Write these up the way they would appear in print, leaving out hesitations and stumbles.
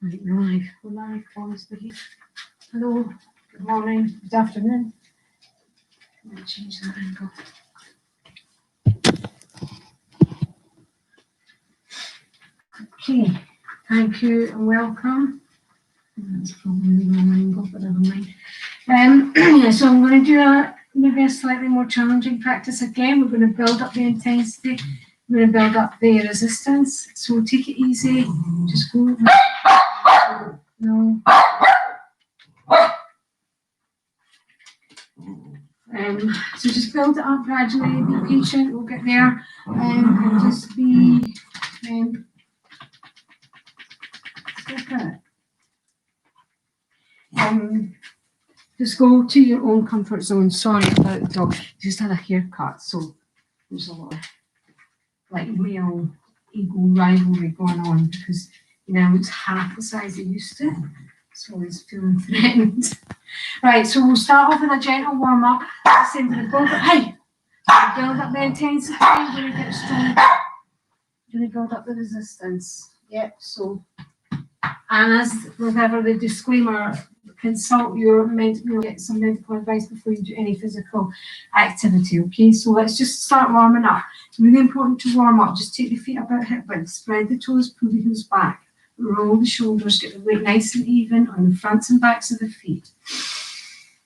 Right, we're live, Thomas the heat. Hello, good morning, good afternoon. I'm going to change that angle. Okay, thank you and welcome. That's probably the wrong angle, but never mind. So I'm going to do maybe a slightly more challenging practice again. We're going to build up the intensity. We're going to build up the resistance. So take it easy. Just go. No. So just build it up gradually, be patient, we'll get there, and just be, just go to your own comfort zone. Sorry about the dog, just had a haircut, so there's a lot of like male ego rivalry going on because now it's half the size it used to, so he's feeling threatened. Right, so we'll start off with a gentle warm up. Same to the build up. Hey, build up the intensity. We're going to get strong. We're going to build up the resistance. Yep. So, and as with ever the disclaimer, consult your mental, get some medical advice before you do any physical activity. Okay. So let's just start warming up. It's really important to warm up. Just take the feet about hip width, spread the toes, pull the heels back, roll the shoulders, get the weight nice and even on the fronts and backs of the feet.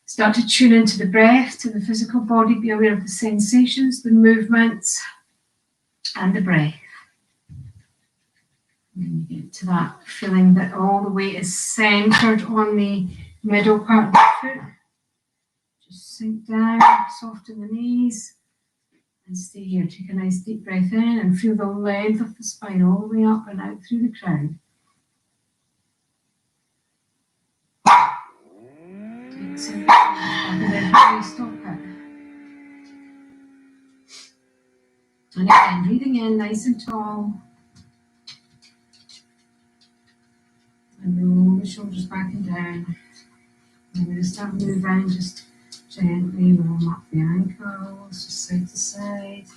Start to tune into the breath, to the physical body, be aware of the sensations, the movements, and the breath. And you get to that feeling that all the weight is centered on the middle part of the foot. Just sink down, soften the knees, and stay here. Take a nice deep breath in and feel the length of the spine all the way up and out through the crown. Exhale, and then stop it. And again, breathing in nice and tall. And roll the shoulders back and down. And we're going to start moving, just gently warm up the ankles, just side to side.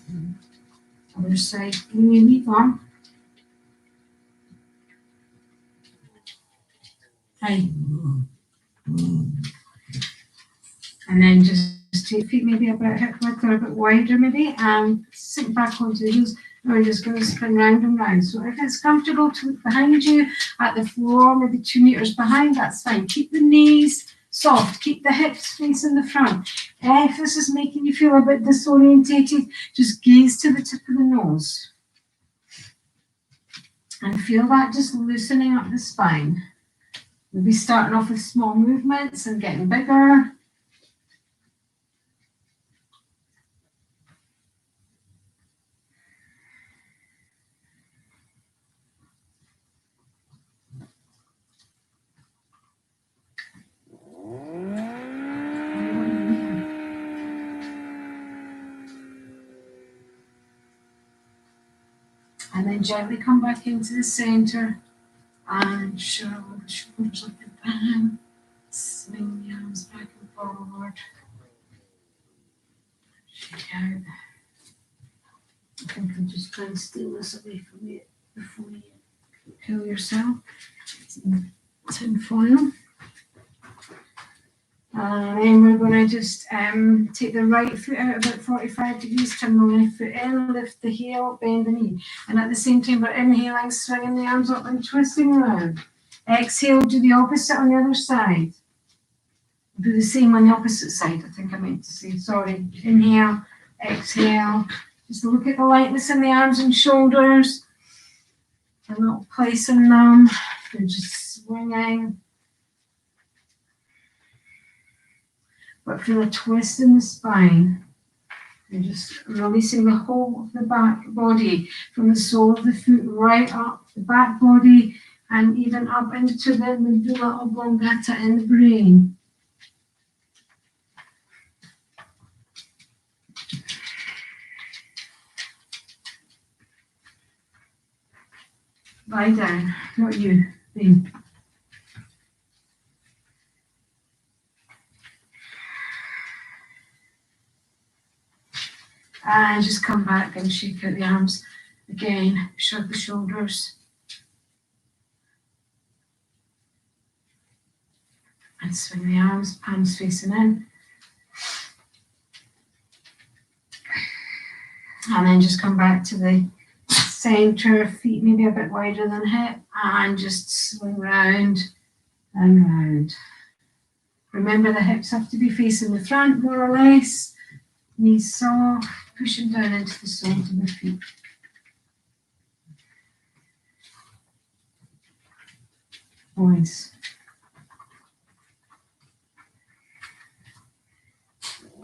Other side, bring your knee on. Hi. And then just take feet maybe about hip width or a bit wider maybe, and sink back onto the heels. And we're just going to spin round and round. So if it's comfortable to look behind you at the floor, maybe 2 meters behind, that's fine. Keep the knees soft, keep the hips facing the front. If this is making you feel a bit disorientated, just gaze to the tip of the nose. And feel that just loosening up the spine. We'll be starting off with small movements and getting bigger. And then gently come back into the center and shuttle the shoulders up and down. Swing the arms back and forward. Shake out. I think I'm just trying to steal this away from you before you kill yourself. Tin foil. And then we're going to just take the right foot out about 45 degrees, turn the left foot in, lift the heel, bend the knee. And at the same time, we're inhaling, swinging the arms up and twisting around. Exhale, do the opposite on the other side. Do the same on the opposite side, I think I meant to say, sorry. Inhale, exhale. Just look at the lightness in the arms and shoulders. And not placing them. They're just swinging. But feel a twist in the spine. And just releasing the whole of the back body from the sole of the foot right up the back body and even up into the medulla oblongata in the brain. Lie down, not you, me. And just come back and shake out the arms again, shrug the shoulders. And swing the arms, palms facing in. And then just come back to the centre, feet maybe a bit wider than hip, and just swing round and round. Remember the hips have to be facing the front more or less. Knees soft, pushing down into the soles of the feet. Nice.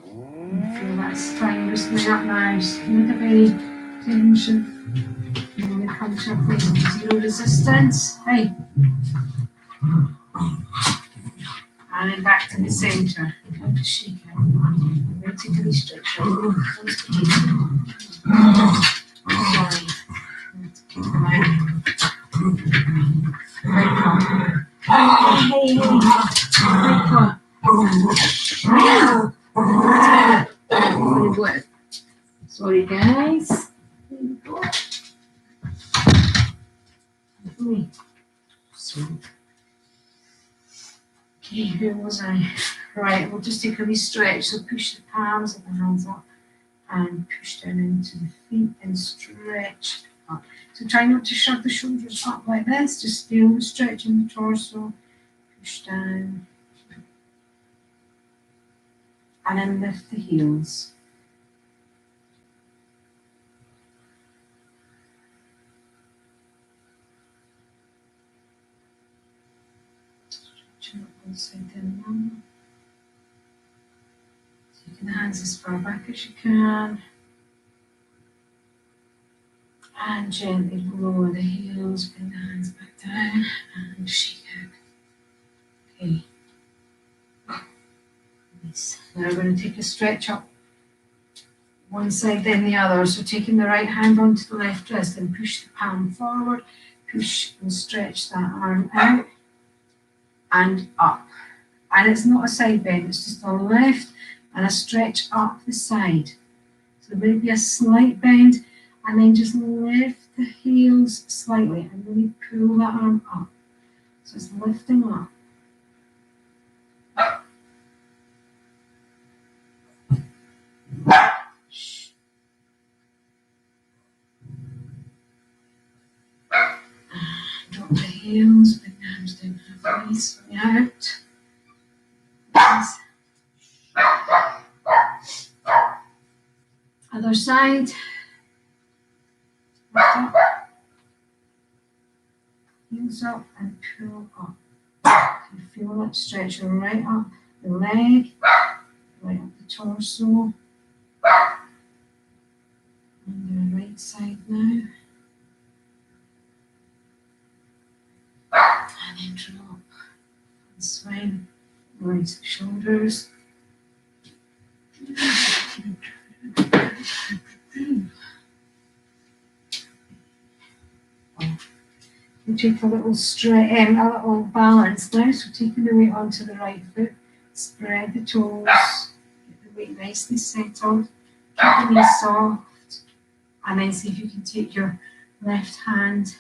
Feel that spine loosening up now. Just look at any tension. And then come to a place of zero resistance. Hey. And then back to the centre. Don't just shake it. Vertically stretch your arms. Sorry. Keep them out. Sorry guys. Okay, where was I? Right, we'll just take a wee stretch. So push the palms of the hands up and push down into the feet and stretch up. So try not to shove the shoulders up like this. Just feel the stretch in the torso. Push down. And then lift the heels. Stretch up one side then one. Taking the hands as far back as you can. And gently lower the heels, bring the hands back down and shake out. Okay. Nice. Now we're going to take a stretch up one side then the other. So taking the right hand onto the left wrist and push the palm forward, push and stretch that arm out and up. And it's not a side bend, it's just a lift and a stretch up the side. So there may be a slight bend and then just lift the heels slightly and really pull that arm up. So it's lifting up. Drop the heels, bring the arms down halfway, swing out. Nice. Other side. Lift up. Heels up and pull up. You feel that stretch right up the leg, right up the torso. On the right side now. And then drop and swing. Raise the shoulders. We take a little stretch, a little balance now. So taking the weight onto the right foot, spread the toes, get the weight nicely settled, keep the knees soft, and then see if you can take your left hand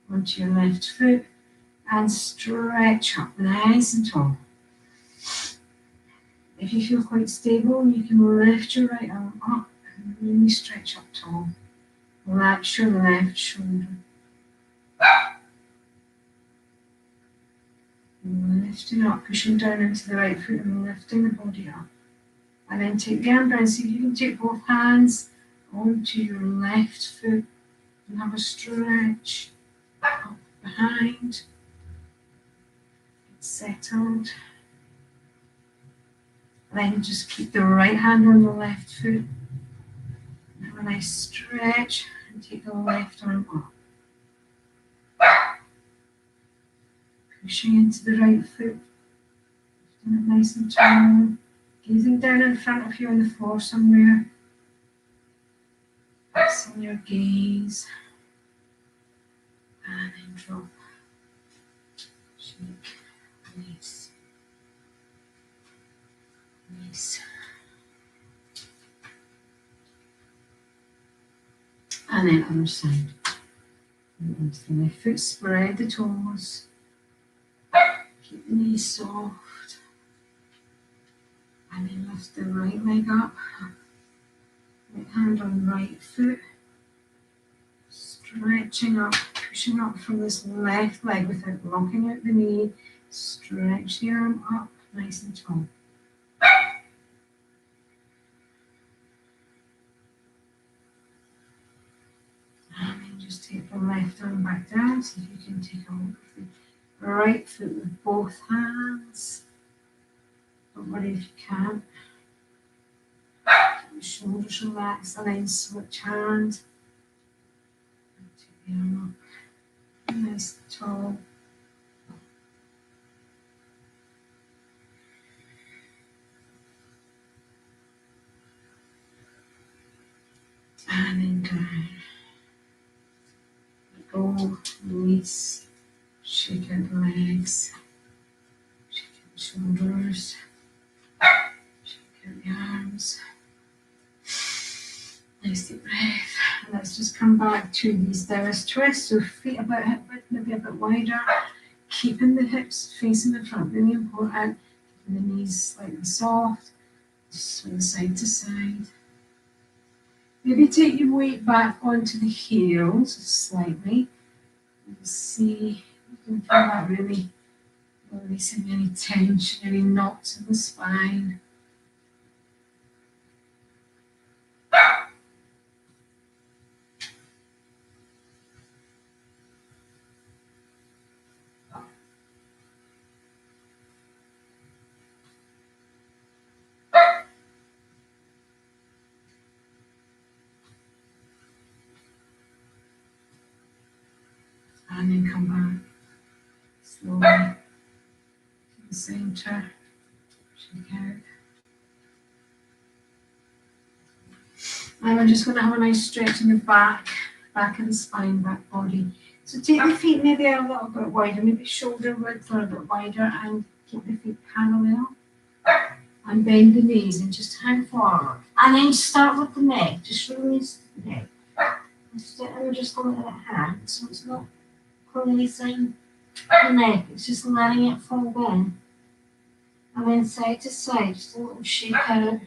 onto your left foot and stretch up nice and tall. If you feel quite stable, you can lift your right arm up and really stretch up tall. Relax your left shoulder. Lifting up, pushing down into the right foot and lifting the body up. And then take the arm down, see if you can take both hands onto your left foot and have a stretch up behind. Get settled. And then just keep the right hand on the left foot. And have a nice stretch and take the left arm up. Pushing into the right foot, lifting it nice and tall, gazing down in front of you on the floor somewhere, fixing your gaze, and then drop, shake, release, release, and then other side, onto the left foot, spread the toes. Keep the knees soft. And then lift the right leg up. Right hand on right foot. Stretching up, pushing up from this left leg without locking out the knee. Stretch the arm up, nice and tall. And then just take the left arm back down. See if you can take hold of the right foot with both hands. Don't worry if you can't. Keep the shoulders relaxed and then switch hands. Take the arm up, nice and tall. And then down. Let go, release, shake out the legs, shake out the shoulders, shake out the arms. Nice deep breath. And let's just come back to these Taoist twists. So feet about hip width, maybe a bit wider. Keeping the hips facing the front, really important. Keeping the knees slightly soft. Just swing side to side. Maybe take your weight back onto the heels slightly. And see, you can feel that really releasing any tension, any knots in the spine. And then come back slowly to the center. Shake out. And we're just going to have a nice stretch in the back of the spine, back body. So take the feet maybe a little bit wider, maybe shoulder width or a bit wider, and keep the feet parallel. And bend the knees and just hang forward. And then start with the neck. Just release the neck. And we're just going to let it hang. So it's not releasing the neck, it's just letting it fall down. And then side to side, just a little shake out.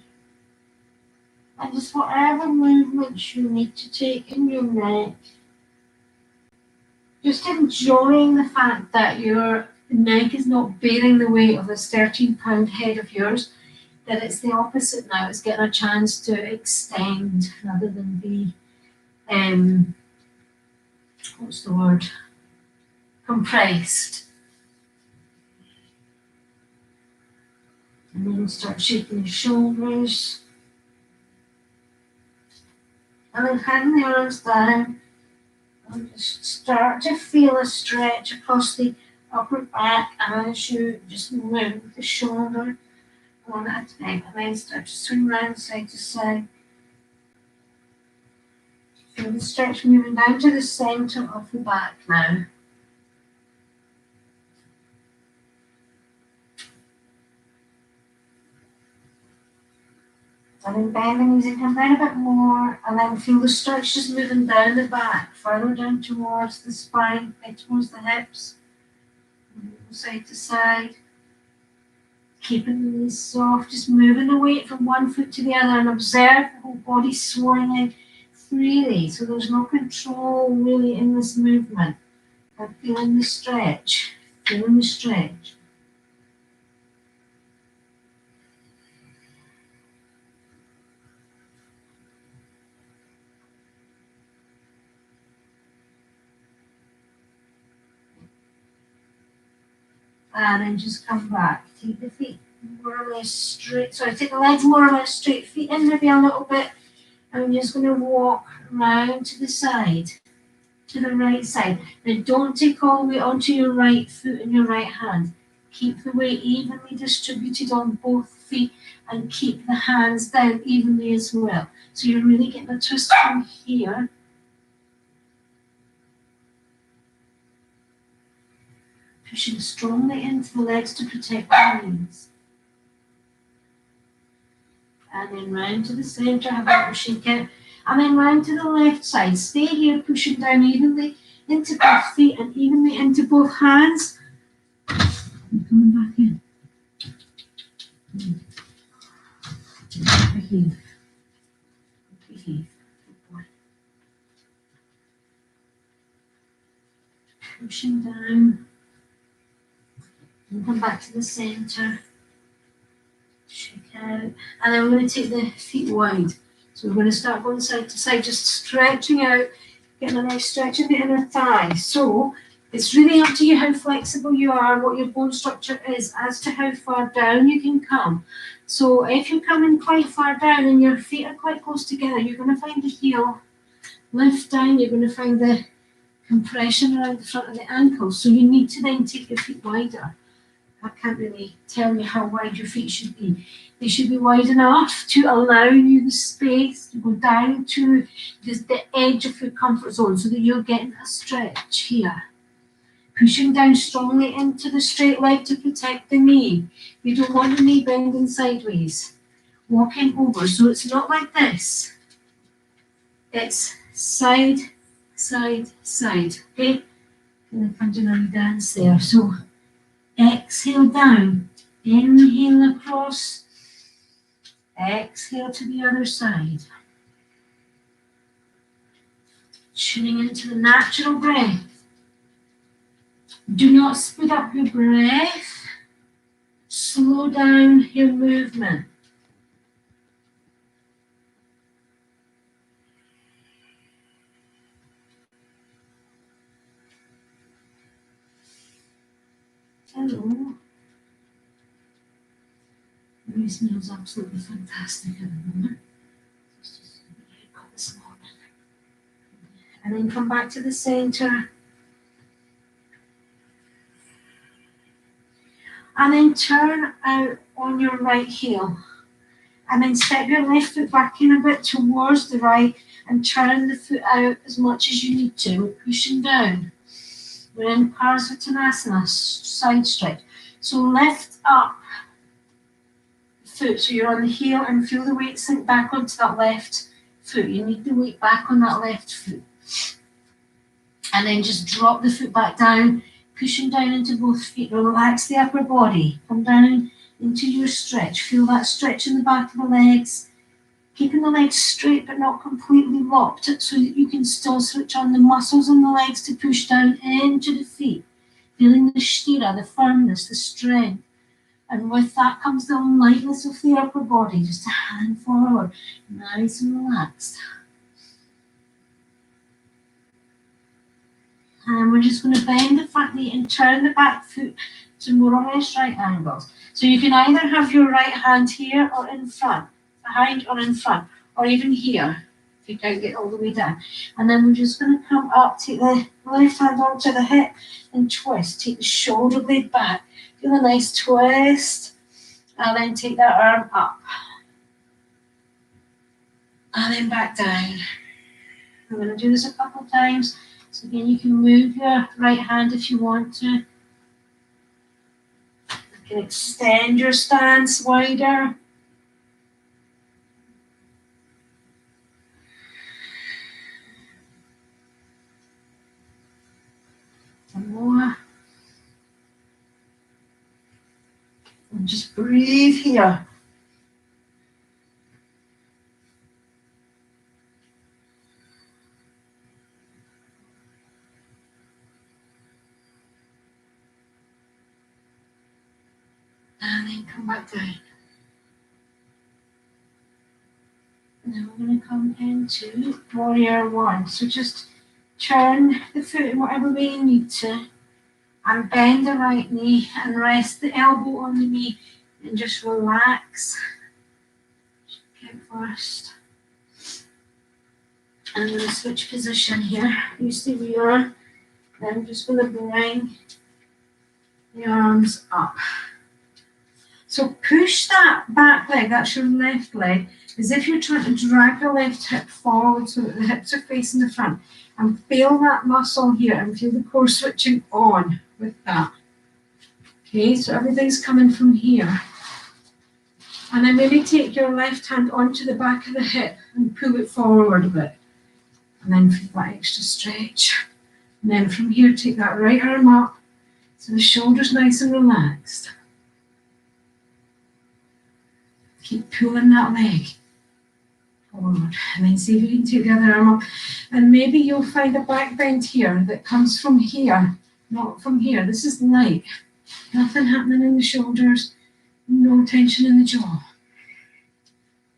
And just whatever movements you need to take in your neck, just enjoying the fact that your neck is not bearing the weight of this 13-pound head of yours, that it's the opposite now. It's getting a chance to extend rather than be, compressed. And then start shaking your shoulders. And then hang the arms down. And just start to feel a stretch across the upper back as you just move the shoulder on that neck. And then start to swing around side to side. Feel the stretch moving down to the center of the back now. And then bend the knees and come down a bit more, and then feel the stretch just moving down the back, further down towards the spine, right towards the hips, side to side. Keeping the knees soft, just moving the weight from one foot to the other, and observe the whole body swinging freely. So there's no control really in this movement. But feeling the stretch, feeling the stretch. And then just come back. Take the feet more or less straight. Take the legs more or less straight. Feet in maybe a little bit. And I'm just going to walk round to the side, to the right side. Now don't take all the way onto your right foot and your right hand. Keep the weight evenly distributed on both feet and keep the hands down evenly as well. So you're really getting a twist from here. Pushing strongly into the legs to protect the knees. And then round to the centre, have a little shake out. And then round to the left side. Stay here, pushing down evenly into both feet and evenly into both hands. And coming back in. Heave. Heave. Pushing down. And come back to the centre. Shake out. And then we're going to take the feet wide. So we're going to start going side to side, just stretching out, getting a nice stretch in the inner thigh. So it's really up to you how flexible you are, what your bone structure is, as to how far down you can come. So if you're coming quite far down and your feet are quite close together, you're going to find the heel lift down, you're going to find the compression around the front of the ankle. So you need to then take your feet wider. I can't really tell you how wide your feet should be. They should be wide enough to allow you the space to go down to just the edge of your comfort zone so that you're getting a stretch here. Pushing down strongly into the straight leg to protect the knee. You don't want the knee bending sideways. Walking over, so it's not like this. It's side, side, side. Okay? And I'm doing a dance there. So exhale down, inhale across, exhale to the other side. Tuning into the natural breath. Do not speed up your breath. Slow down your movement. Hello. It smells absolutely fantastic at the moment. And then come back to the center. And then turn out on your right heel. And then step your left foot back in a bit towards the right and turn the foot out as much as you need to. We're pushing down. We're in Parsvattanasana, side stretch. So lift up the foot so you're on the heel and feel the weight sink back onto that left foot. You need the weight back on that left foot. And then just drop the foot back down, pushing down into both feet. Relax the upper body. Come down into your stretch. Feel that stretch in the back of the legs. Keeping the legs straight but not completely locked so that you can still switch on the muscles in the legs to push down into the feet. Feeling the sthira, the firmness, the strength. And with that comes the lightness of the upper body. Just a hand forward. Nice and relaxed. And we're just going to bend the front knee and turn the back foot to more or less right angles. So you can either have your right hand here or in front, behind or in front, or even here, if you can't get all the way down. And then we're just going to come up, take the left hand onto the hip and twist. Take the shoulder blade back. Feel a nice twist. And then take that arm up. And then back down. I'm going to do this a couple of times. So again, you can move your right hand if you want to. You can extend your stance wider. Some more. And just breathe here. And then come back down. Now we're going to come into warrior one. So just turn the foot in whatever way you need to. And bend the right knee and rest the elbow on the knee. And just relax. Count first. And I'm going to switch position here. You stay where you are. Then I'm just going to bring the arms up. So push that back leg, that's your left leg, as if you're trying to drag the left hip forward so that the hips are facing the front. And feel that muscle here and feel the core switching on with that. Okay, so everything's coming from here. And then maybe take your left hand onto the back of the hip and pull it forward a bit. And then feel that extra stretch. And then from here, take that right arm up so the shoulder's nice and relaxed. Keep pulling that leg. forward. And then see if you can take the other arm up. And maybe you'll find a back bend here that comes from here, not from here. This is light. Nothing happening in the shoulders, no tension in the jaw.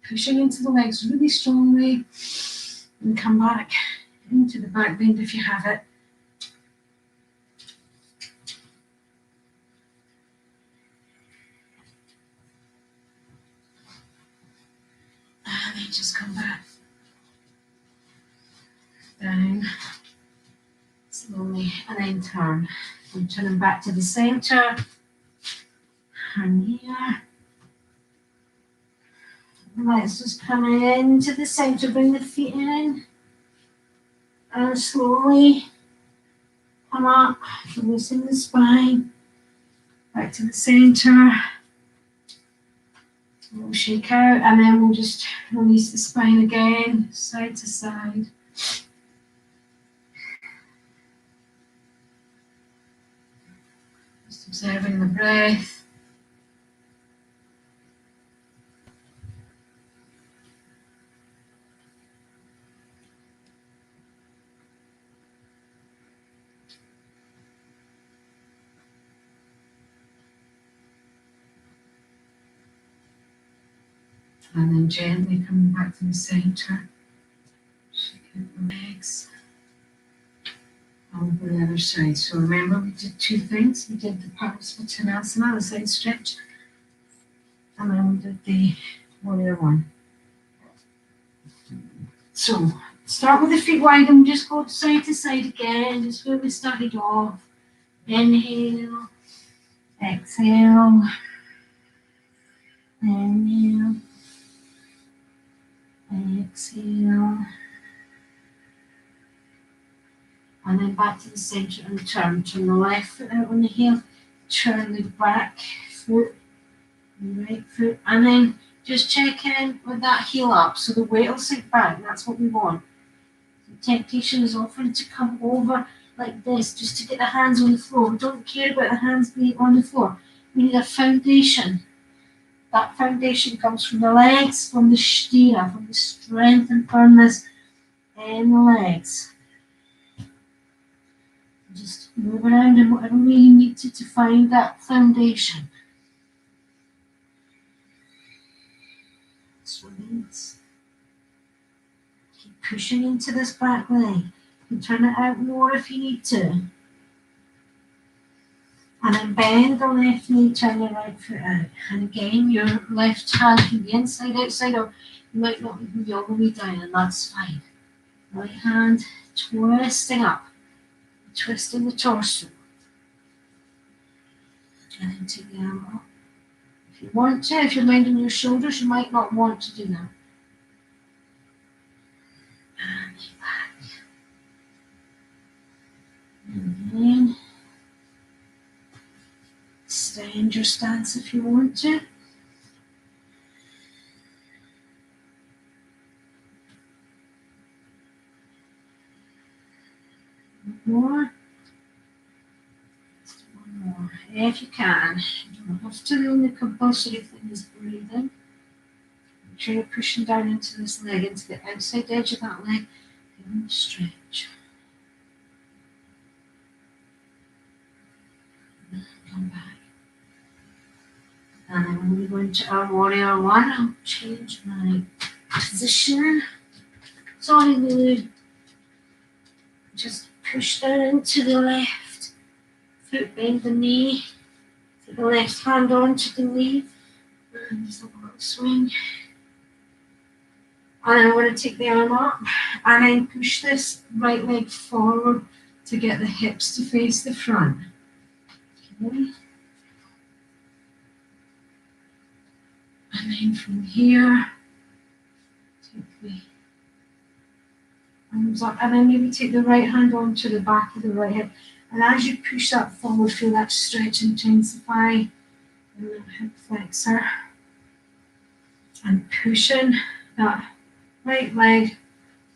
Pushing into the legs really strongly and come back into the back bend if you have it. And then just come back down slowly and then turn. I'm turning back to the center. And here. Let's just come into the center, bring the feet in. And slowly come up, loosen the spine. Back to the center. We'll shake out and then we'll just release the spine again, side to side. Just observing the breath. And then gently coming back to the center. Shake out the legs. Over the other side. So remember we did two things. We did the Parasvatanasana, the side stretch. And then we did the warrior one. So start with the feet wide and just go side to side again, just where we started off. Inhale. Exhale. Inhale. Exhale. And then back to the center and turn. Turn the left foot out on the heel. Turn the back foot, the right foot. And then just check in with that heel up. So the weight will sink back. That's what we want. The temptation is often to come over like this, just to get the hands on the floor. We don't care about the hands being on the floor. We need a foundation. That foundation comes from the legs, from the sthira, from the strength and firmness in the legs. Just move around in whatever way you need to find that foundation. Just release. Keep pushing into this back leg. You can turn it out more if you need to. And then bend the left knee, turn the right foot out. And again, your left hand can be inside, outside, or you might not even be all the way down, and that's fine. Right hand twisting up, twisting the torso. And then take the arm up. If you want to, if you're minding your shoulders, you might not want to do that. And back. And then extend your stance if you want to. More. Just one more, if you can. You don't have to. The only compulsory thing is breathing. Make sure you're pushing down into this leg, into the outside edge of that leg. Give them a stretch. And come back. And then when we go into our warrior one, I'll change my position. Sorry, Lulu. Just push down into the left foot, bend the knee. Take the left hand onto the knee. And just a little swing. And then I'm going to take the arm up and then push this right leg forward to get the hips to face the front. Okay. And then from here, take the arms up and then maybe take the right hand onto the back of the right hip. And as you push that forward, feel that stretch intensify in the hip flexor. And pushing that right leg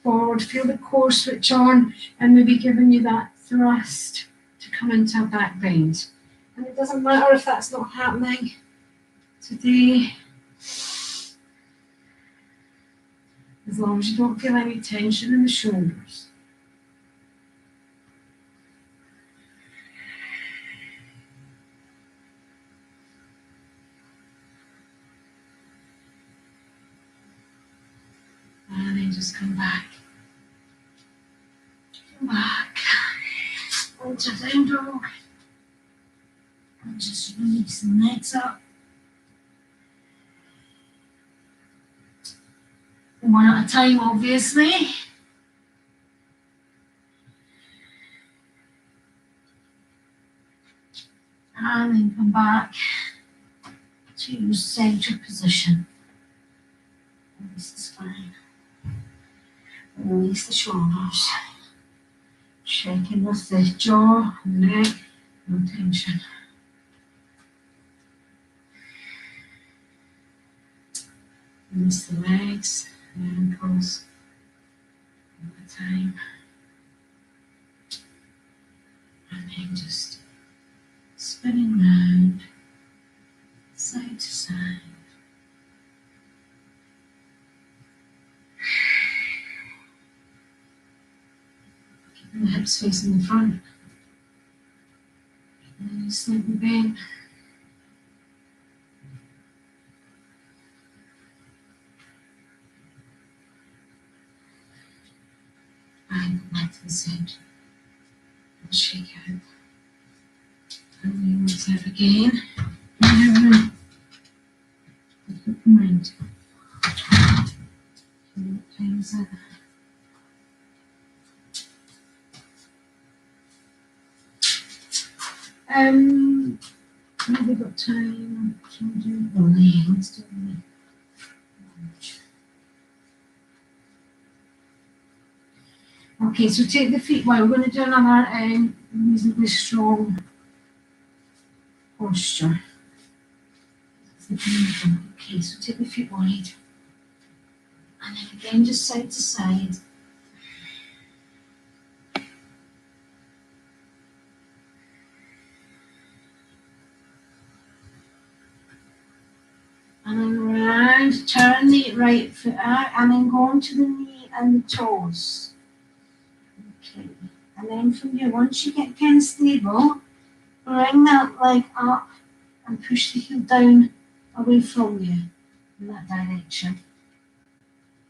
forward, feel the core switch on and maybe giving you that thrust to come into a back bend. And it doesn't matter if that's not happening today. as long as you don't feel any tension in the shoulders. And then just come back. Come back. Onto down dog. And just release the legs up. One at a time, obviously. And then come back to your central position. Release the spine. Release the shoulders. Checking with the jaw, neck, no tension. Release the legs, the ankles, one at a time. And then just spinning round, side to side. Keeping the hips facing the front. And then you slightly bend. And go back to the center. And shake out. And then once out again. And put the mind. What time is it? Have we got time to do the leg? Let's do the leg. Okay, so take the feet wide. We're going to do another reasonably strong posture. Okay, so take the feet wide. And then again, just side to side. And then round, turn the right foot out, and then go on to the knee and the toes. Okay, and then from here, once you get kind of stable, bring that leg up and push the heel down away from you in that direction.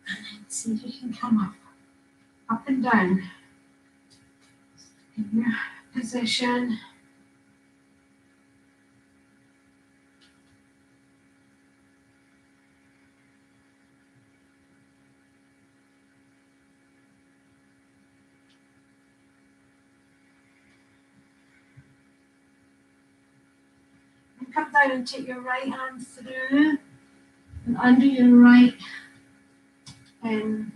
And then see if you can come up and down in your position. Come down and take your right hand through and under your right leg. And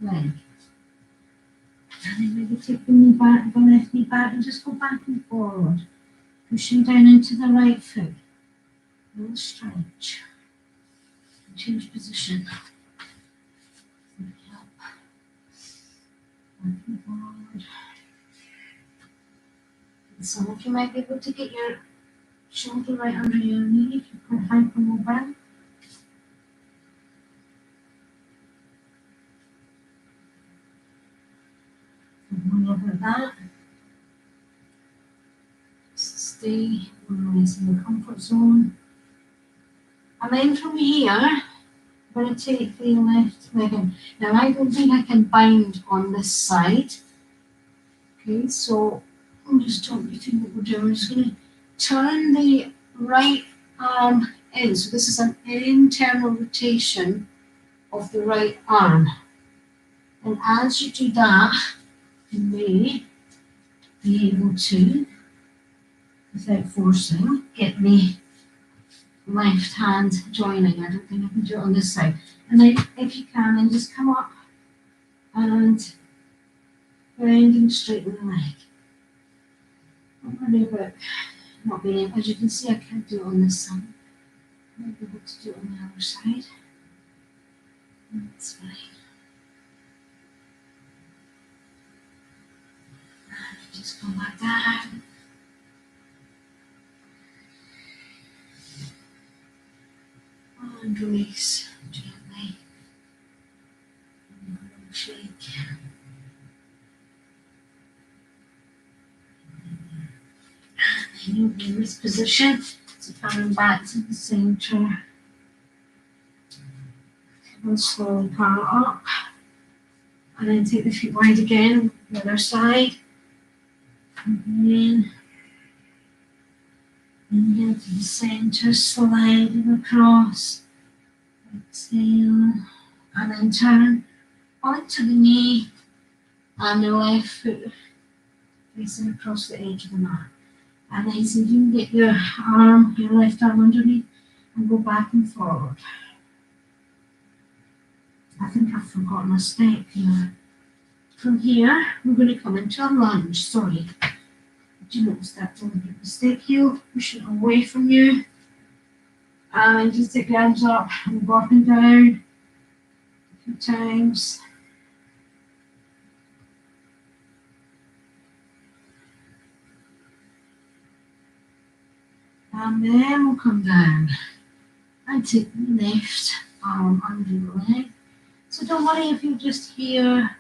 then maybe take the knee back, the left knee back, and just go back and forward. Pushing down into the right foot. A little stretch. And change position. Up. Back and forward. And some of you might be able to get your shoulder right under your knee if you put hypermobile. More like that. Stay more or less in the comfort zone. And then from here, I'm going to take the left leg in. Now I don't think I can bind on this side. Okay, so I'll just talk you through what we're doing. We're just going to turn the right arm in. So this is an internal rotation of the right arm. And as you do that, you may be able to, without forcing, get the left hand joining. I don't think I can do it on this side. And then if you can, then just come up and bend and straighten the leg. Don't worry about not being able, as you can see, I can't do it on this side. I might be able to do it on the other side. That's fine. And just come back down. And release gently. in this position. So coming back to the center. And slowly curl up. And then take the feet wide again, the other side. And then inhale to the center, sliding across. Exhale. And then turn onto the knee and the left foot facing across the edge of the mat. And then see if you can get your left arm underneath and go back and forward. I think I've forgotten a step here. From here, we're going to come into a lunge. Sorry. Did you notice that deliberate mistake? Heel, push it away from you. And just take the arms up and go up and down a few times. And then we'll come down and take the left arm under the leg. So don't worry if you're just here,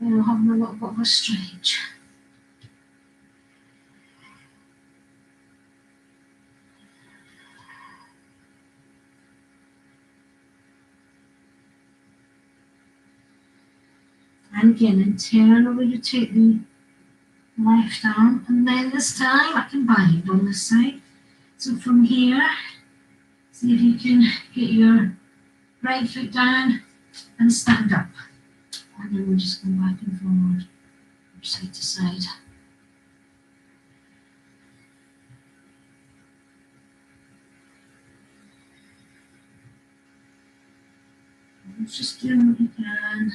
having a little bit of a stretch. And again, internally you take the left arm, and then this time I can bind on this side. So from here, see if you can get your right foot down and stand up. And then we'll just go back and forward, from side to side. And just do what you can.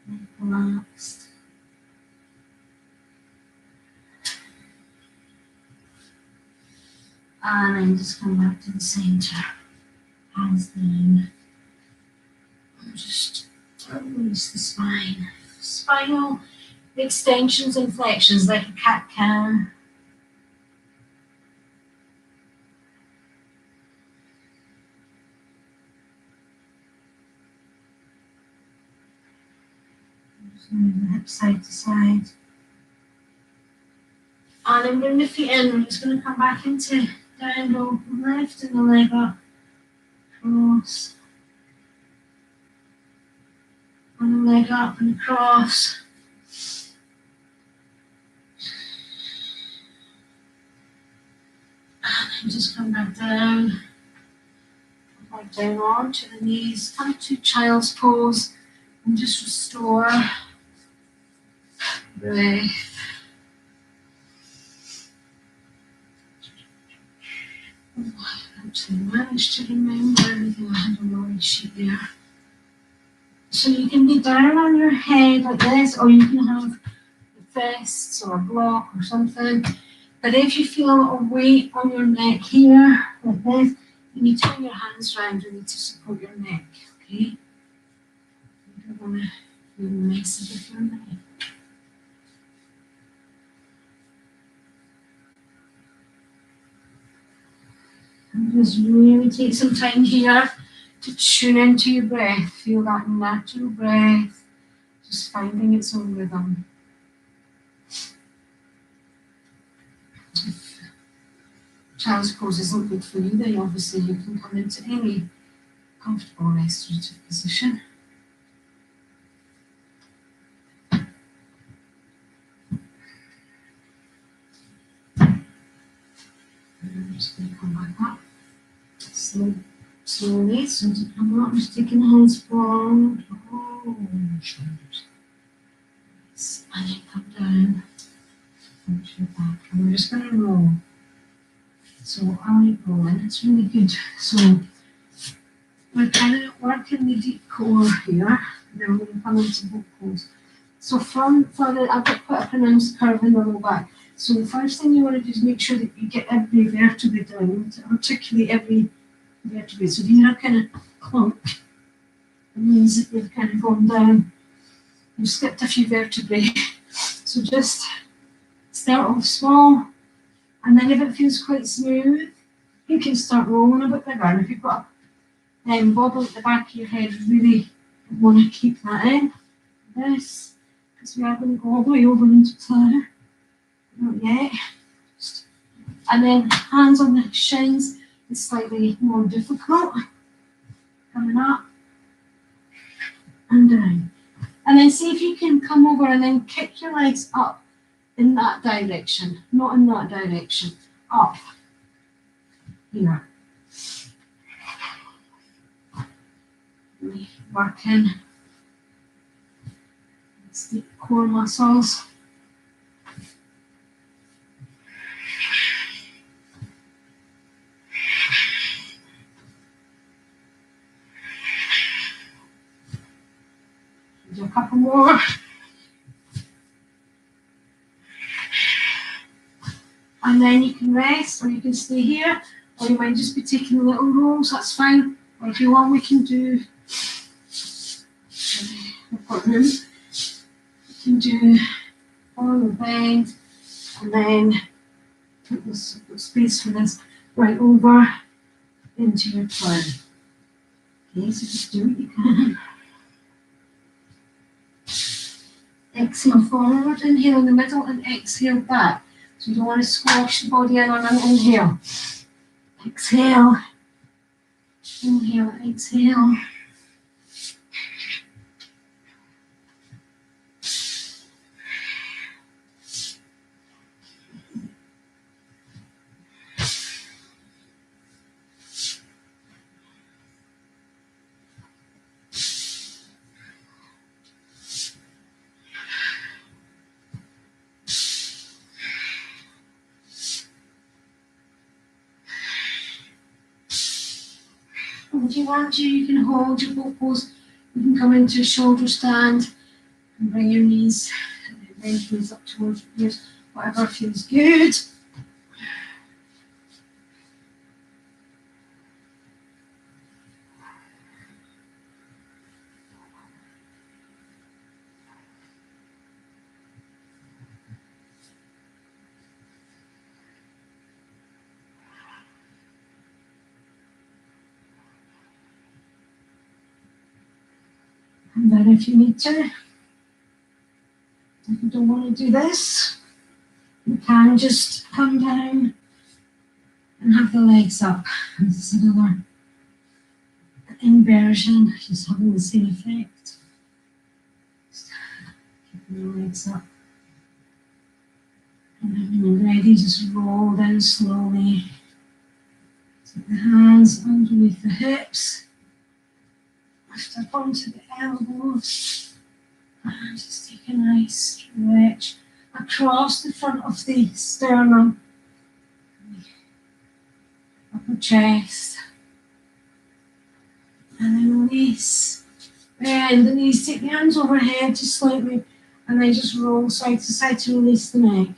And relaxed. And then just come back to the center. Hands down. And just release the spine. Spinal extensions and flexions like a cat-cow. Just move the hips side to side. And then bring the feet in. We're just going to come back into down dog, lifting the leg up, cross, and the leg up and across. And then just come back down onto the knees, come to child's pose, and just restore breath. I actually managed to remember everything I had on the white sheet there. So you can be down on your head like this, or you can have fists or a block or something. But if you feel a little weight on your neck here, like this, you need to turn your hands around and need to support your neck, okay? You don't want to mess with your neck. And just really take some time here to tune into your breath. Feel that natural breath, just finding its own rhythm. If child's pose isn't good for you, then obviously you can come into any comfortable restorative position. I'm just going to come back up. Slowly, so to come up, just taking the hands forward, shoulders. And then come down onto your back. And we're just going to roll. So I'll keep rolling, it's really good. So we're kind of working the deep core here, then we're going to come into both pose. So from further, I've got quite a pronounced curve in the low back. So the first thing you want to do is make sure that you get every vertebrae down, to articulate every vertebrae. So if you hear a kind of clunk, it means that you've kind of gone down. You've skipped a few vertebrae. So just start off small, and then if it feels quite smooth, you can start rolling a bit bigger. And if you've got a bobble at the back of your head, really want to keep that in. This, because we are going to go all the way over into cloud. Not yet. And then hands on the shins is slightly more difficult. Coming up and down. And then see if you can come over and then kick your legs up in that direction, not in that direction, up here. Working the core muscles. Do a couple more. And then you can rest, or you can stay here, or you might just be taking little rolls, that's fine. Or if you want, we can do, we've got room, we can do on the bend, and then put this space for this right over into your twin. Okay, so just do what you can. Exhale forward, inhale in the middle, and exhale back. So you don't want to squash the body in on an inhale. Exhale, inhale, exhale. And if you want to, you can hold your boat pose. You can come into a shoulder stand and bring your knees, bend your knees up towards your ears, whatever feels good. And then if you need to, if you don't want to do this, you can just come down and have the legs up. This is another inversion, just having the same effect. Just keeping the legs up. And then when you're ready, just roll down slowly. Take the hands underneath the hips. Lift up onto the elbows. And just take a nice stretch across the front of the sternum. Upper chest. And then release. Bend the knees, take the hands overhead just slightly, and then just roll side to side to release the neck.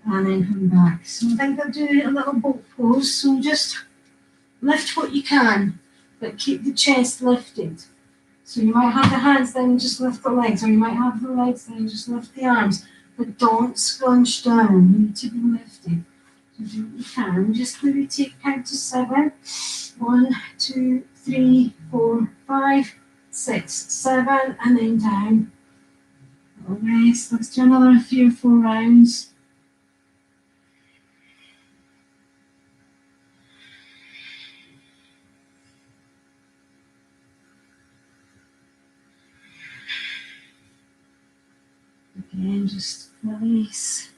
And then come back. So I think I'll do a little boat pose. So just lift what you can, but keep the chest lifted. So you might have the hands, then just lift the legs, or you might have the legs, then just lift the arms. But don't scrunch down. You need to be lifted. So do what you can. Just maybe count to 7. 1, 2, 3, 4, 5, 6, 7, and then down. Rest. Let's do another 3 or 4 rounds. Again, just release.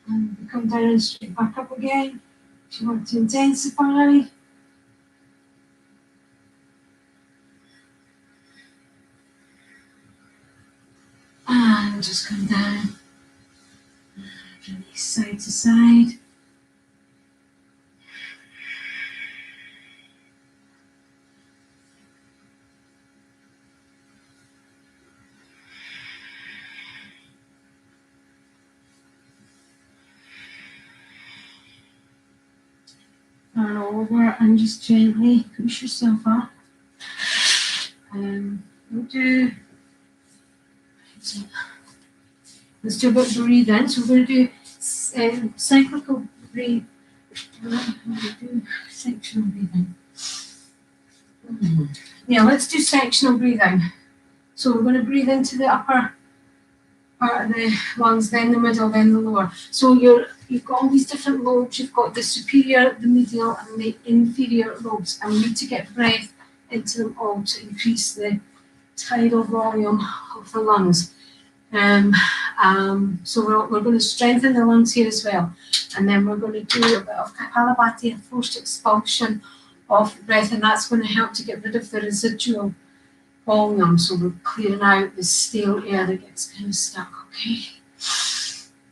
And come down and straight back up again. If you want to intensify. And just come down. Release side to side. Turn over and just gently push yourself up. We'll do, let's do a bit of breathing. So we're going to do cyclical breathe. Do sectional breathing. Yeah, let's do sectional breathing. So we're going to breathe into the upper part of the lungs, then the middle, then the lower. So you've got all these different lobes. You've got the superior, the medial, and the inferior lobes, and we need to get breath into them all to increase the tidal volume of the lungs. So we're going to strengthen the lungs here as well, and then we're going to do a bit of Kapalabhati, a forced expulsion of breath, and that's going to help to get rid of the residual volume. So we're clearing out the stale air that gets kind of stuck. Okay.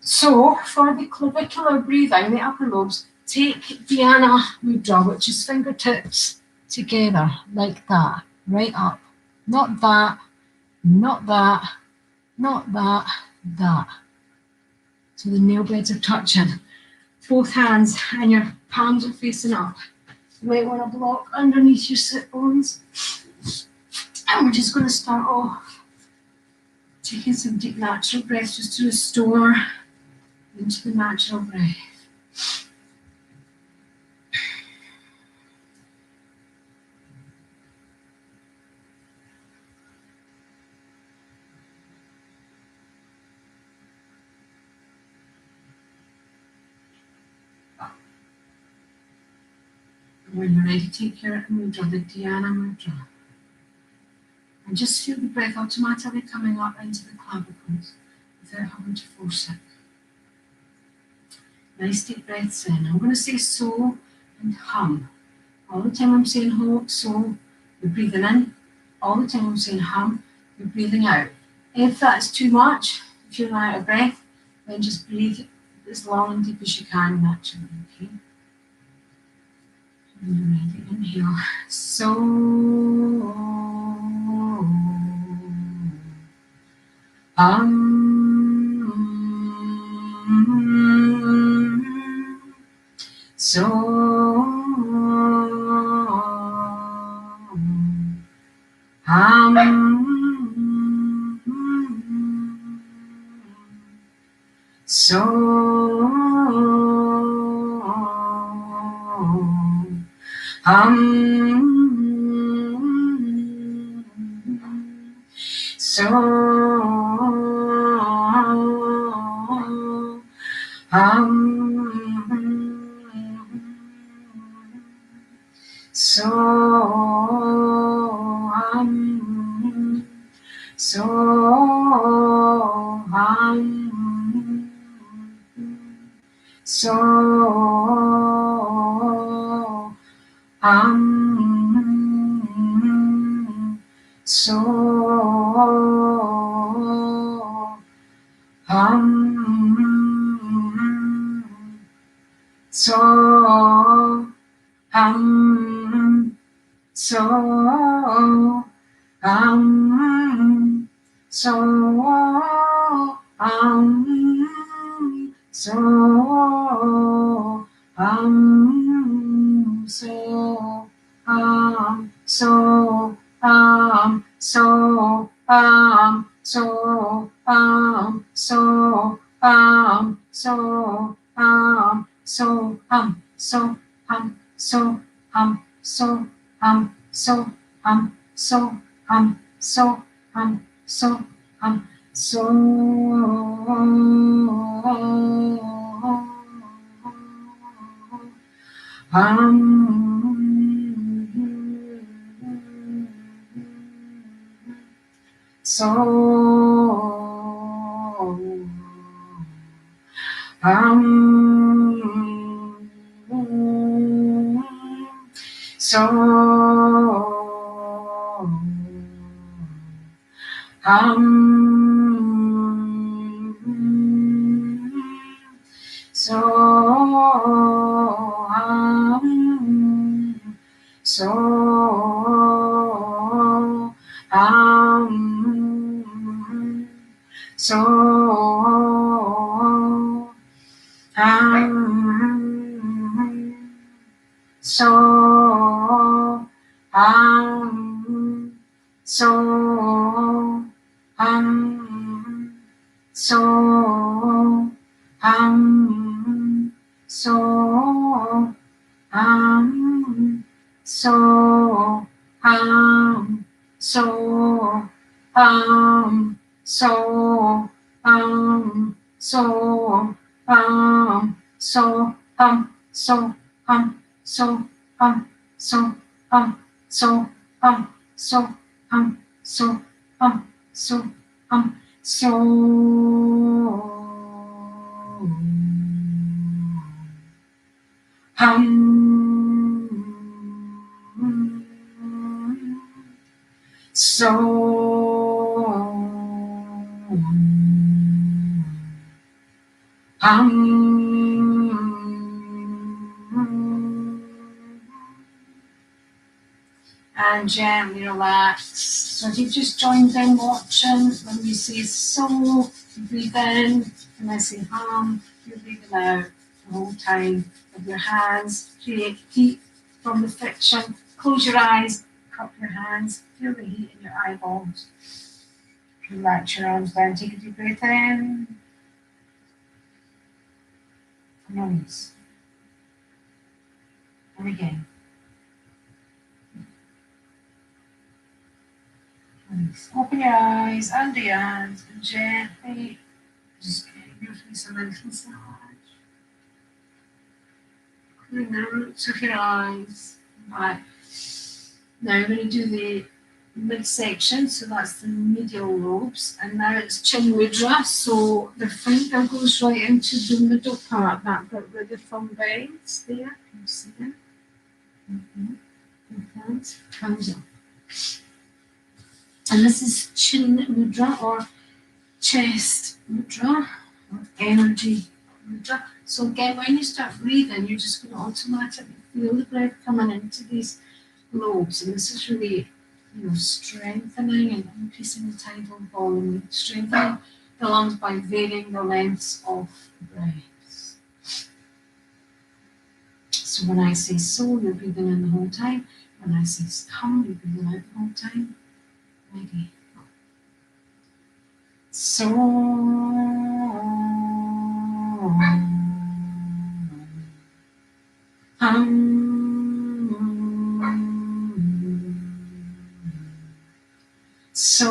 So for the clavicular breathing, the upper lobes, take Dhyana Mudra, which is fingertips together like that, right up. Not that, not that, not that, that. So the nail beds are touching. Both hands and your palms are facing up. You might want to block underneath your sit bones. And we're just going to start off taking some deep natural breaths just to restore into the natural breath. When you're ready, take your mudra, the Dhyana mudra. And just feel the breath automatically coming up into the clavicles without having to force it. Nice deep breaths in. I'm going to say so and hum. All the time I'm saying so, you're breathing in. All the time I'm saying hum, you're breathing out. If that's too much, if you're out of breath, then just breathe as long and deep as you can naturally, okay? When you're ready, inhale. So. So so hum, so hum, so hum, so hum, so hum, so hum, so hum, so hum, so hum, so hum, so hum, so hum, so hum, so hum, so hum, so hum, so hum, so hum, so so and gently relax. So if you've just joined in watching, when we say so, you breathe in, and I say you're breathing out the whole time with your hands. Create heat from the friction. Close your eyes, cup your hands, feel the heat in your eyeballs. Relax your arms down, take a deep breath in. Release. And again. Release. Open your eyes, under your hands, and gently just getting your face a little massage. Clean the roots of your eyes. Right. Now we're going to do the midsection, so that's the medial lobes, and now it's chin mudra, so the finger goes right into the middle part, that bit where the thumb bends there. Can you see that? Comes up. And this is chin mudra or chest mudra or energy mudra. So again, when you start breathing, you're just going to automatically feel the breath coming into these lobes, and this is really, strengthening and increasing the tidal volume, strengthening the lungs by varying the lengths of the breaths. So when I say so, you're breathing in the whole time. When I say hum, you're breathing out the whole time. Ready. So so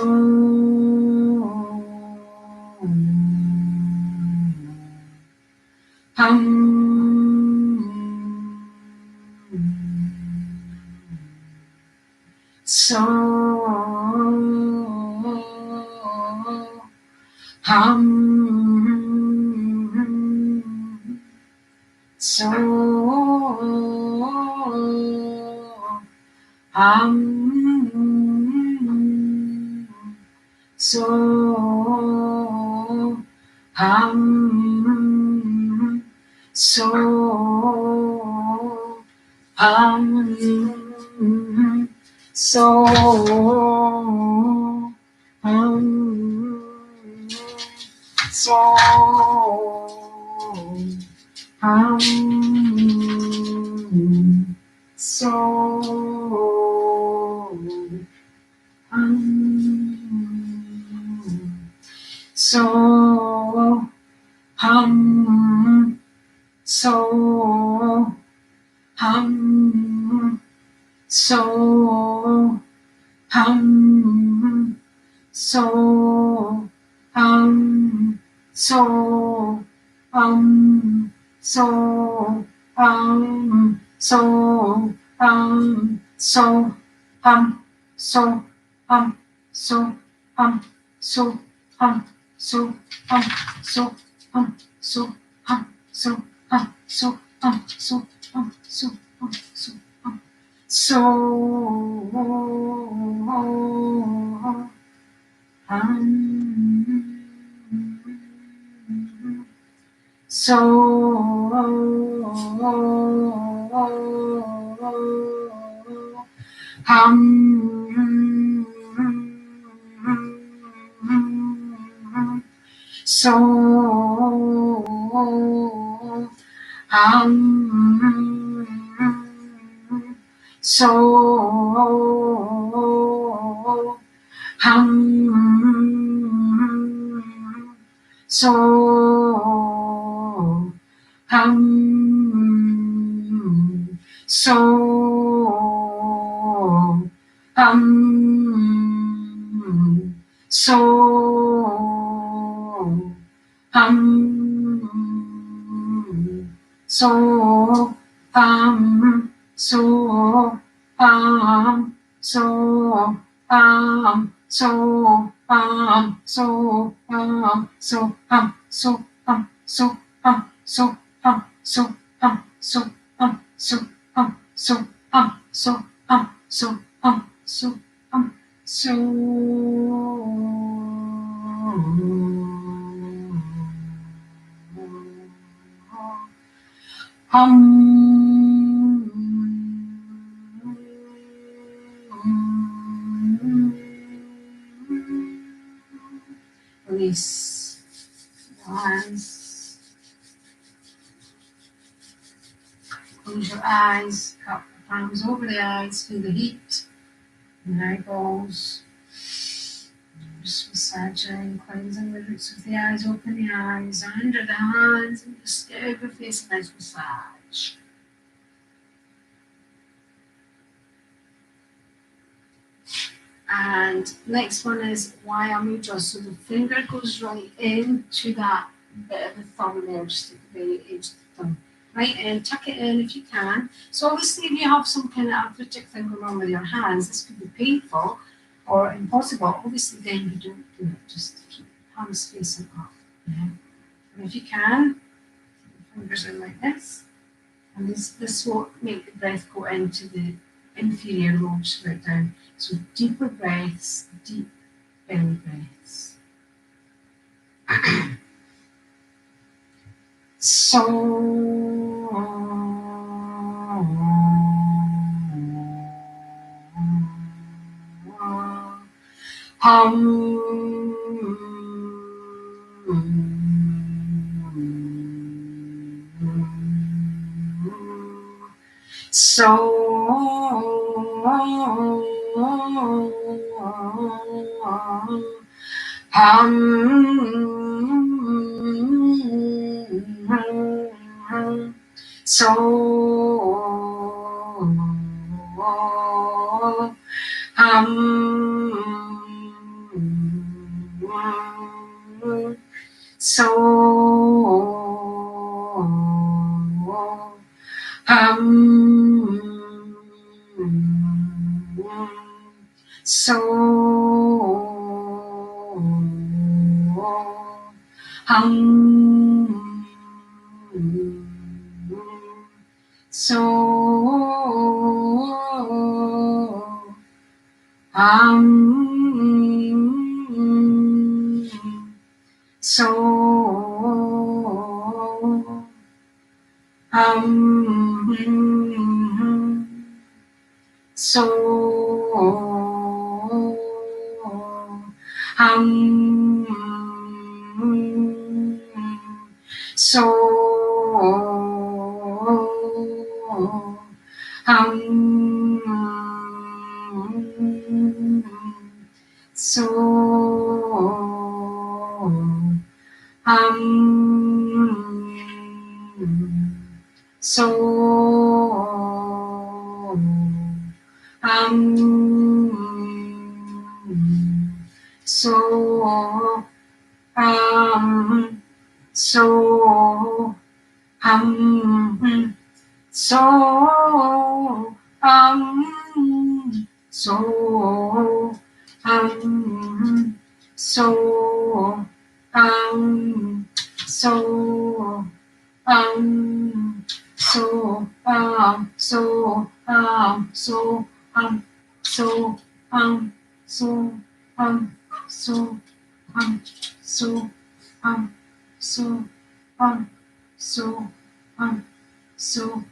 so so so so Release the hands. Close your eyes. Cup the palms over the eyes. Feel the heat in the eyeballs. Just massaging, cleansing the roots of the eyes. Open the eyes under the hands and just give your face a nice massage. And next one is Waya Mudra. So the finger goes right into that bit of the thumb there, just at the very edge of the thumb. Right in, tuck it in if you can. So obviously if you have some kind of arthritic thing going on with your hands, this could be painful or impossible. Obviously then you don't do it. Just keep your hands facing up. Yeah. And if you can, keep your fingers in like this. And this will make the breath go into the inferior lobes right down. So deeper breaths, deep belly breaths. so so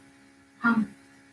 so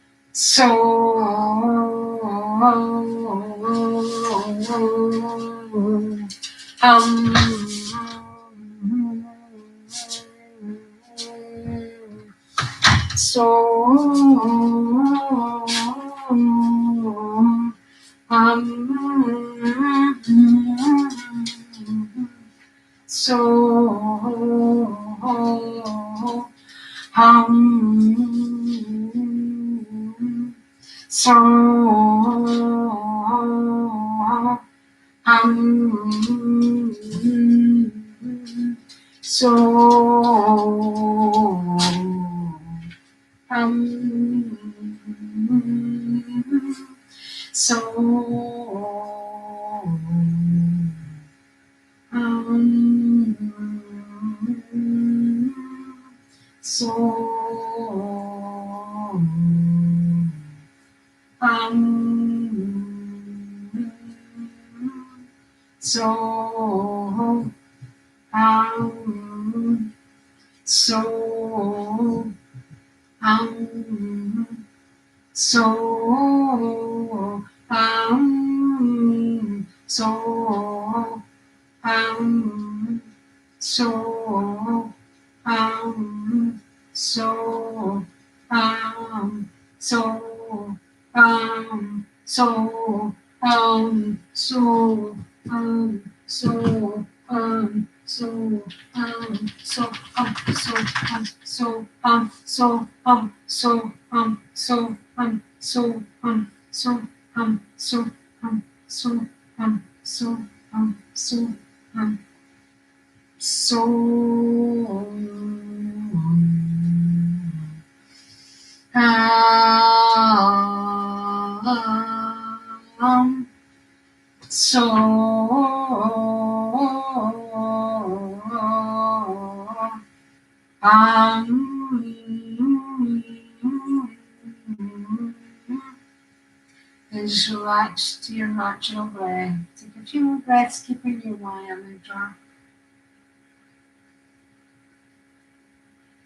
and just relax to your natural breath. Take a few more breaths, keeping your wire mudra.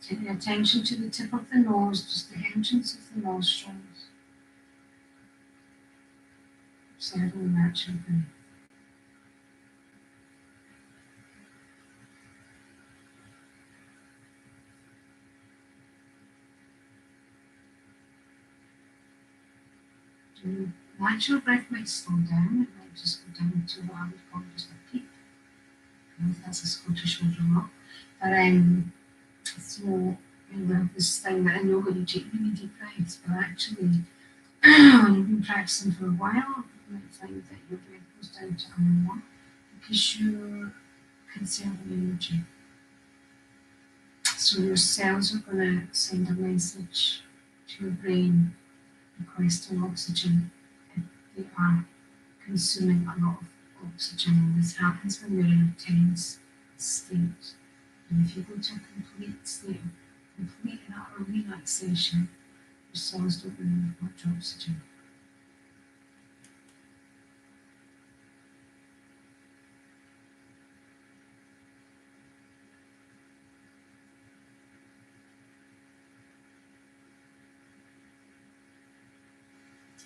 Take your attention to the tip of the nose, just the entrance of the nostrils. Observing the natural breath. The natural breath might slow down, it might just go down to what I would call just a peak. That's a Scottish word or not. But so we have this thing that I know when you take really deep breaths, but actually when you've been practicing for a while, you might find that your breath goes down to a more because you're conserving energy. So your cells are going to send a message to your brain requesting oxygen if they are consuming a lot of oxygen. And this happens when you're in a tense state. And if you go to a complete state of complete and utter relaxation, your cells don't really have much oxygen.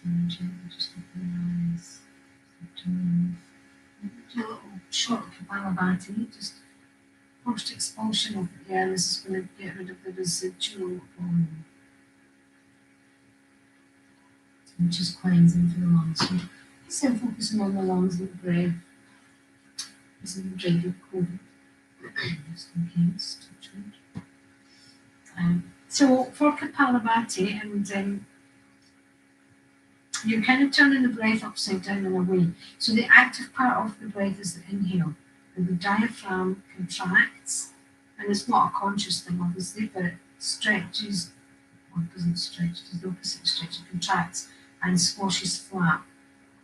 And gently just open your eyes. Start to move. Do a little short Kapalabhati, just forced expulsion of the air. This is going to get rid of the residual which is cleansing for the lungs. So instead of focusing on the lungs and the breath, this is the dread of COVID. Just in case, touch wood. So for Kapalabhati, and you're kind of turning the breath upside down in a way. So the active part of the breath is the inhale, and the diaphragm contracts, and it's not a conscious thing, obviously, but it stretches, or it doesn't stretch, it does the opposite stretch, it contracts and squashes flat.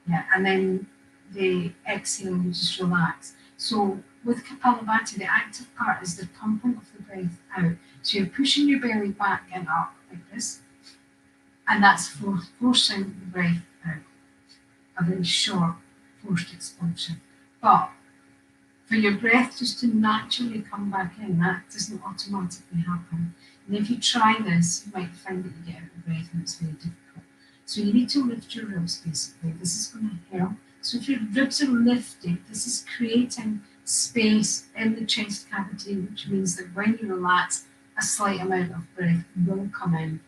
Yeah, and then the exhale, you just relax. So with Kapalabhati, the active part is the pumping of the breath out. So you're pushing your belly back and up like this, and that's forcing the breath out. A very short forced expulsion. But for your breath just to naturally come back in. That doesn't automatically happen. And if you try this, you might find that you get out of breath and it's very difficult. So you need to lift your ribs basically. This is going to help. So if your ribs are lifted, this is creating space in the chest cavity, which means that when you relax, a slight amount of breath will come in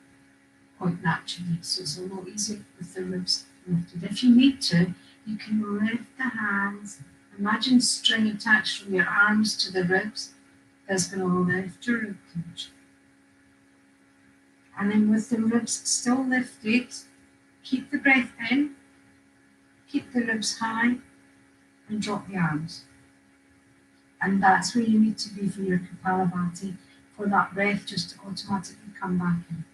quite naturally. So it's a lot easier with the ribs lifted. If you need to, you can lift the hands. Imagine string attached from your arms to the ribs. That's going to lift your rib cage. And then with the ribs still lifted, keep the breath in, keep the ribs high, and drop the arms. And that's where you need to be for your Kapalabhati, for that breath just to automatically come back in.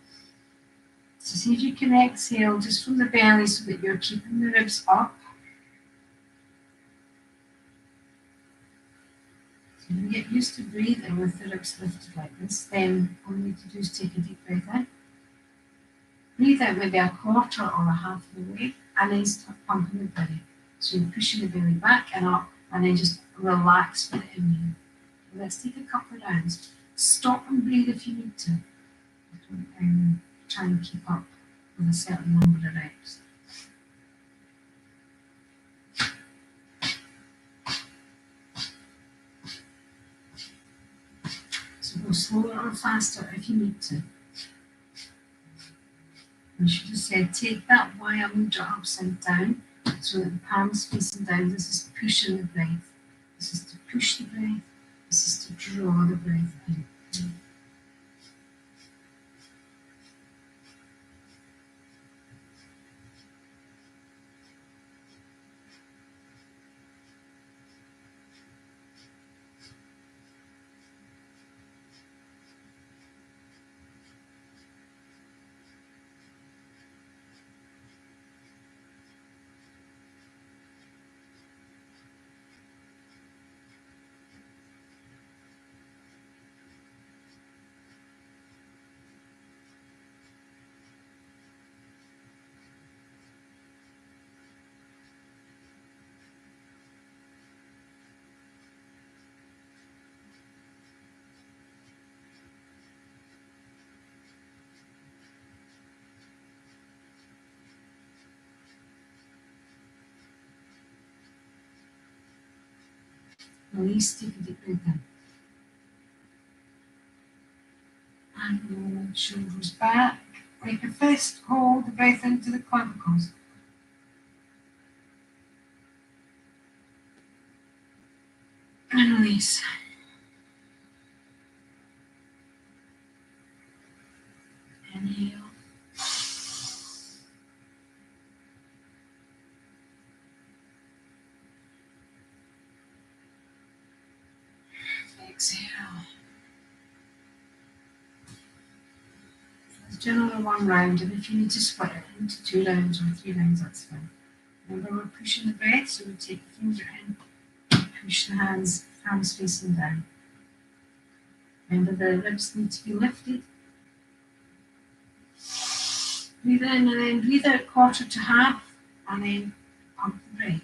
So see if you can exhale just from the belly so that you're keeping the ribs up. So you can get used to breathing with the ribs lifted like this. Then all you need to do is take a deep breath in. Breathe out maybe a quarter or a half of the way, and then start pumping the belly. So you're pushing the belly back and up, and then just relax with it in. Let's take a couple of rounds. Stop and breathe if you need to. Don't try and keep up with a certain number of reps. So go slower or faster if you need to. I should have said take that Vaya Mudra upside down so that the palms facing down. This is pushing the breath. This is to push the breath. This is to draw the breath in. Release, take a deep breath in. And roll the shoulders back. Make a fist, hold the breath into the clavicles. And release. Inhale. Exhale. It's generally one round, and if you need to split it into 2 rounds or 3 rounds, that's fine. Remember, we're pushing the breath, so we take the finger in, push the hands facing down. Remember, the ribs need to be lifted. Breathe in and then breathe out quarter to half, and then pump the breath.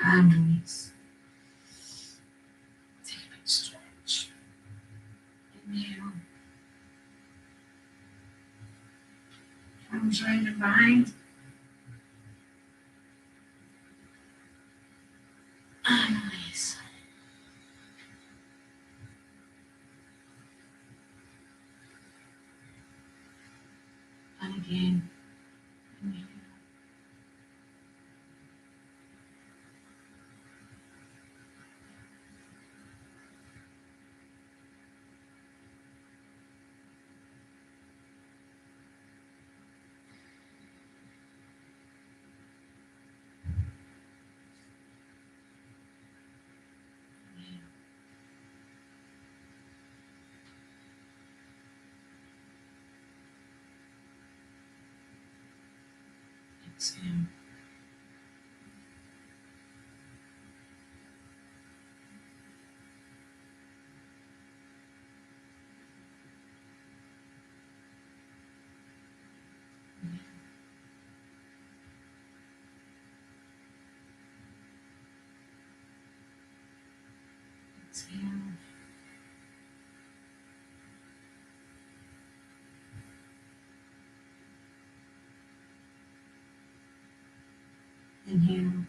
And release. Take a big stretch. Inhale. Arms round and behind. And release. And again. Inhale. Exhale. Exhale. Inhale.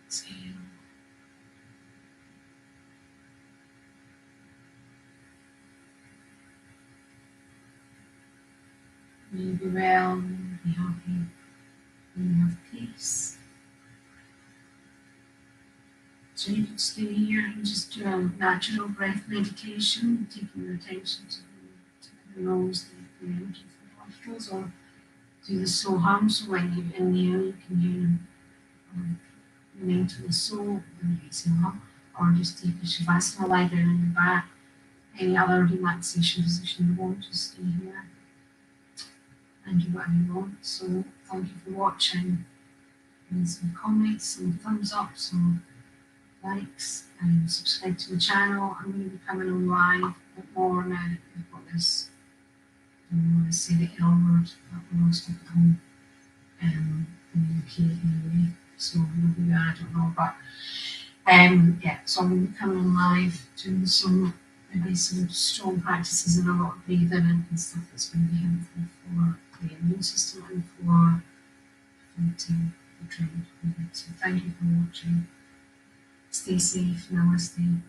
Exhale. May you be well, may you be happy, may you have peace. So you can stay here and just do a natural breath meditation, taking your attention to the nose, the energy of the nostrils, or do the soham. So when you inhale, you can hear the name to the soul, when you exhale, or just take a shavasana, lie down on your back. Any other relaxation position you want, just stay here and do whatever you want. So thank you for watching. And some comments, some thumbs up, some likes, and subscribe to the channel. I'm going to be coming on live a bit more now that we've got this. I don't want to say the L word, but we're all stuck at home in the UK anyway. So maybe I don't know, but yeah. So I'm going to be coming on live doing some maybe some strong practices and a lot of breathing and stuff that's going to be helpful for the immune system and for fighting the trend. So thank you for watching. Stay safe. Namaste.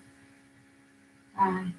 Bye.